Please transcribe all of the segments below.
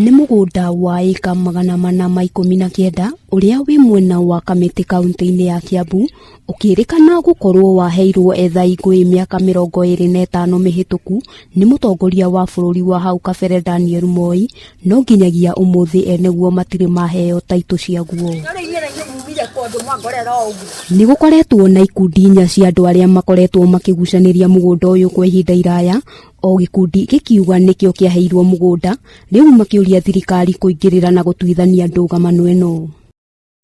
Nĩ mũgũnda wa ĩka 419 ũrĩa wĩ mwena wa Kamiti kaunti-inĩ ya Kiambu ũkĩrĩkana gũkorwo waheirwo ethai ngũĩ mĩaka 25 mĩhĩtũku nĩ mũtongoria wa bũrũri wa hau kabere Daniel Moi, no nginyagia ũmũthĩ eneguo matirĩ maheo taitũ ciaguo. Nĩ gũkoretwo na ikundi inya cia andũ arĩa makoretwo makĩgucanĩria mũgũnda ũyũ kwa ihinda iraya, o gĩkundi gĩkiuga nĩkĩo kĩaheirwo mũgũnda, rĩu makĩũria thirikari kũingĩrĩra na gũtuithania ndũgamano ĩno.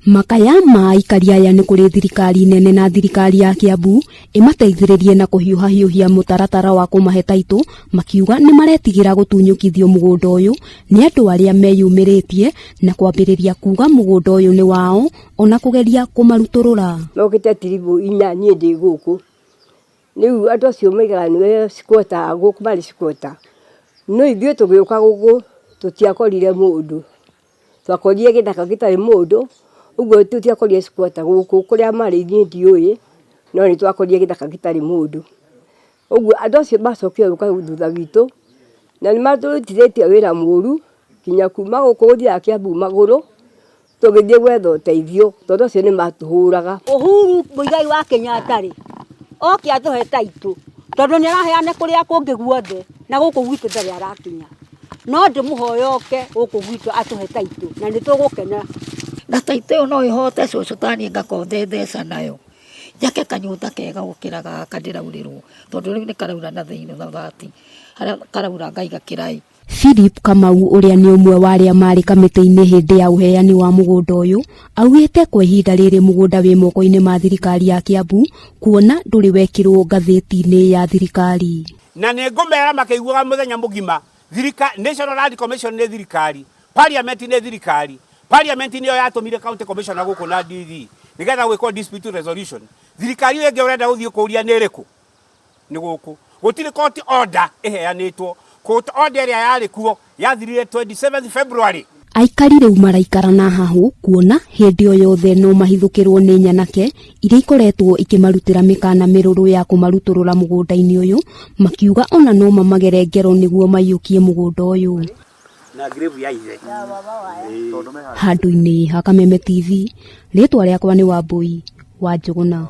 Makaya ma aikari aya nĩ kũrĩ thirikari nene na thirikari ya Kiambu ĩmateithĩrĩrie na kũhiũha-hiũhia mũtaratara wa kũmahe taitũ, makiuga nĩ maretigĩra gũtunyũkithio mũgũnda ũyũ nĩ andũ arĩa meyumĩrĩtie na kwambĩrĩria kuga mũgũnda ũyũ nĩ wao ona kũgeria kũmarutũrũra. Mokĩte tiribu inya niĩ ndĩ gũkũ, rĩu andũ acio maigaga nĩwe squatter gũkũ marĩ squatter, no ithuĩ tũgĩũka gũkũ tũtiakorire mũndũ, twakorire gĩthaka gĩtarĩ mũndũ. Uguo tutiakorire squatter gũkũ kũrĩa marĩ niĩ ndiũĩ, no nĩ twakorire gĩthaka gĩtarĩ mũndũ. Uguo andũ acio macokire gũka thutha witũ na nĩ matũrutithĩtie wĩra mũru nginya kuma gũkũ gũthiaga Kiambu magũrũ tũgĩthiĩ gwetha ũteithio, tondũ acio nĩ matũhũraga. Uhuru Muigai wa Kenyatta rĩ oke atũhe taitũ, tondũ nĩ araheana kũrĩa kũngĩ guothe na gũkũ gwitũ ndarĩ arakinya, no ndĩmũhoya oke gũkũ gwitũ atũhe taitũ na nĩ tũgũkena. Na taitũ ĩyo no ĩhote cũcũ taniĩ ngakothe theca nayo, njake kanyũmba kega gũkĩra gaka ndĩraurĩrwo, tondũ rĩu nĩ karaura na thĩinĩ thabati harĩa karaura ngaiga kĩrai. Philip Kamau ũrĩa nĩ ũmwe wa arĩa marĩ kamĩtĩ-inĩ hĩndĩ ya ũheani wa mũgũnda ũyũ augĩte kwa ihinda rĩrĩ mũgũnda wĩ moko-inĩ ma thirikari ya Kiambu, kuona ndũrĩ wekĩrwo ngathĩti-inĩ ya thirikari. Na nĩ ngũmera makĩiguaga mũthenya mũgima, National Land Commission nĩ thirikari, Parliament nĩ thirikari, Parliament nĩyo yatũmire County Commissioner gũkũ na DD nĩgetha gwĩkwo dispute resolution. Thirikari ĩyo ĩngĩ ũrenda gũthiĩ kũria nĩ ĩrĩkũ? Nĩ gũkũ gũtirĩ court order ĩheanĩtwo. Court order ĩrĩa yarĩ kuo yathirire 27 February. Aikari rĩu maraikara na hahũ kuona hĩndĩ o yothe no mahithũkĩrwo nĩ nyanake iria ikoretwo ikĩmarutĩra mĩkana mĩrũrũ ya kũmarutũrũra mũgũnda-inĩ ũyũ, makiuga ona no mamagere ngero nĩguo maiyũkie mũgũnda ũyũ. Handũ-inĩ ha Kameme TV, rĩtwa rĩakwa nĩ Wambui wa Njũgũna.